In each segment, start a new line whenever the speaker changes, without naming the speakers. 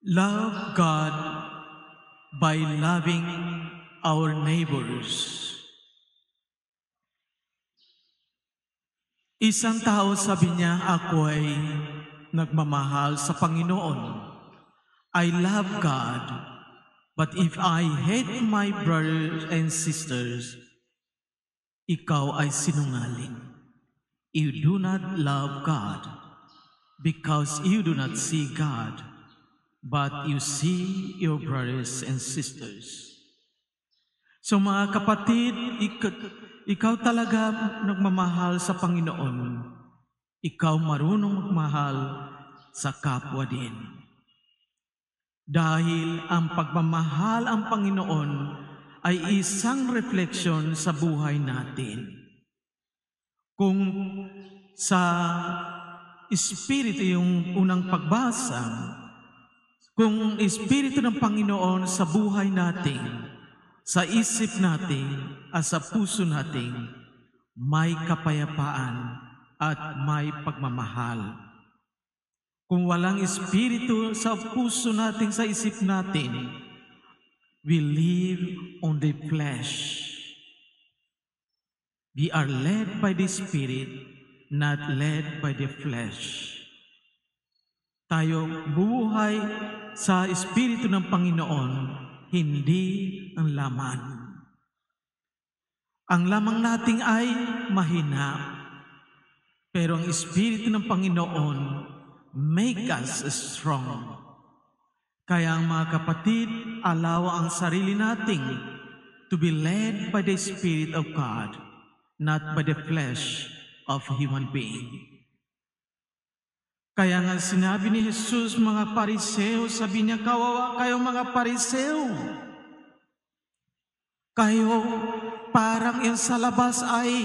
Love God by loving our neighbors. Isang tao sabi niya, ako ay nagmamahal sa Panginoon. I love God, but if I hate my brothers and sisters, ikaw ay sinungaling. You do not love God because you do not see God, but you see your brothers and sisters. So mga kapatid, ikaw talaga nagmamahal sa Panginoon. Ikaw marunong magmahal sa kapwa din. Dahil ang pagmamahal ang Panginoon ay isang refleksyon sa buhay natin. Kung sa Espiritu yung unang pagbasa, kung Espiritu ng Panginoon sa buhay natin, sa isip natin at sa puso natin, may kapayapaan at may pagmamahal. Kung walang Espiritu sa puso natin, sa isip natin, we live on the flesh. We are led by the Spirit, not led by the flesh. Tayo buhay sa Espiritu ng Panginoon, hindi ang laman. Ang lamang nating ay mahina, pero ang Espiritu ng Panginoon make us strong. Kaya ang mga kapatid, alawa ang sarili nating to be led by the Spirit of God, not by the flesh of human being. Kaya nga sinabi ni Jesus, mga Pariseo, sabi niya, kawawa kayo mga Pariseo. Kayo parang yung sa labas ay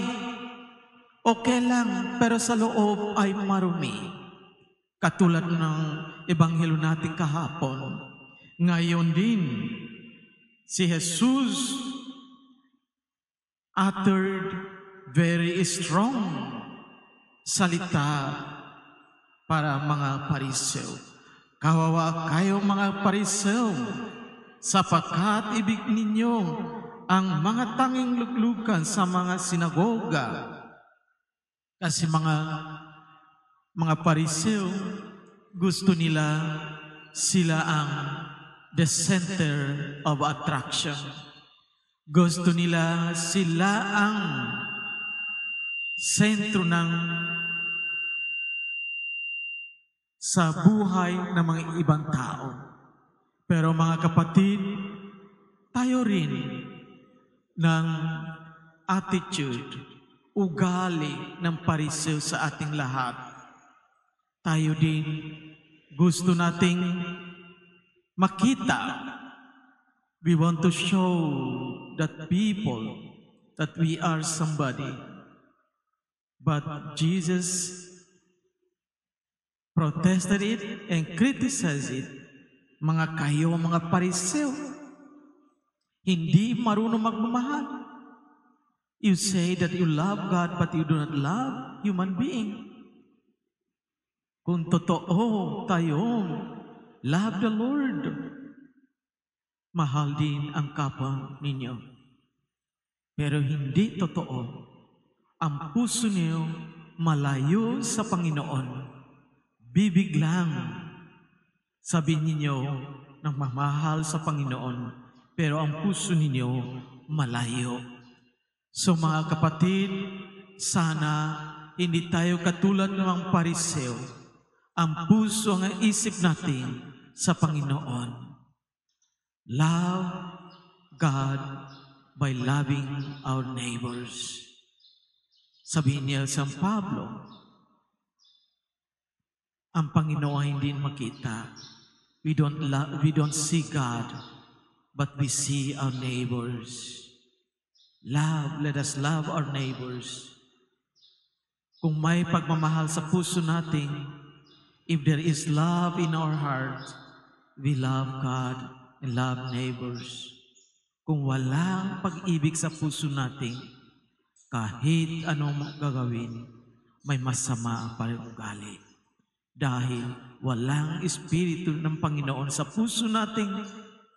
okay lang, pero sa loob ay marumi. Katulad ng Ebanghelyo natin kahapon. Ngayon din, si Jesus uttered very strong salita para mga Pariseo. Kawawa kayo mga Pariseo, sapagkat ibig ninyo ang mga tanging luglugan sa mga sinagoga. Kasi mga Pariseo, gusto nila sila ang the center of attraction. Gusto nila sila ang sentro sa buhay ng mga ibang tao. Pero mga kapatid, tayo rin ng attitude, ugali ng Pariseo sa ating lahat. Tayo din gusto nating makita. We want to show that people that we are somebody. But Jesus protested it and criticized it. Mga kayo, mga Pariseo, hindi marunong magmamahal. You say that you love God but you do not love human being. Kung totoo tayong love the Lord, mahal din ang kapwa ninyo. Pero hindi totoo. Ang puso niyo malayo sa Panginoon. Bibig lang sabihin ninyo ng mamahal sa Panginoon, pero ang puso ninyo malayo. So mga kapatid, sana hindi tayo katulad ng mga Pariseo. Ang puso, ang isip natin sa Panginoon. Love God by loving our neighbors. Sabihin niya San Pablo, ang Panginoon ay hindi makita. We don't see God, but we see our neighbors. Let us love our neighbors. Kung may pagmamahal sa puso natin, if there is love in our heart, we love God and love neighbors. Kung walang pag-ibig sa puso natin, kahit anong gagawin, may masama pa rin ugali. Dahil walang Espiritu ng Panginoon sa puso natin,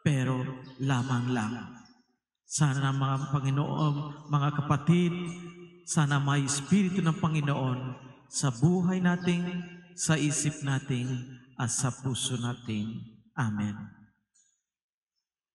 pero lamang lang. Sana mga Panginoon, mga kapatid, sana may Espiritu ng Panginoon sa buhay natin, sa isip natin, at sa puso natin. Amen.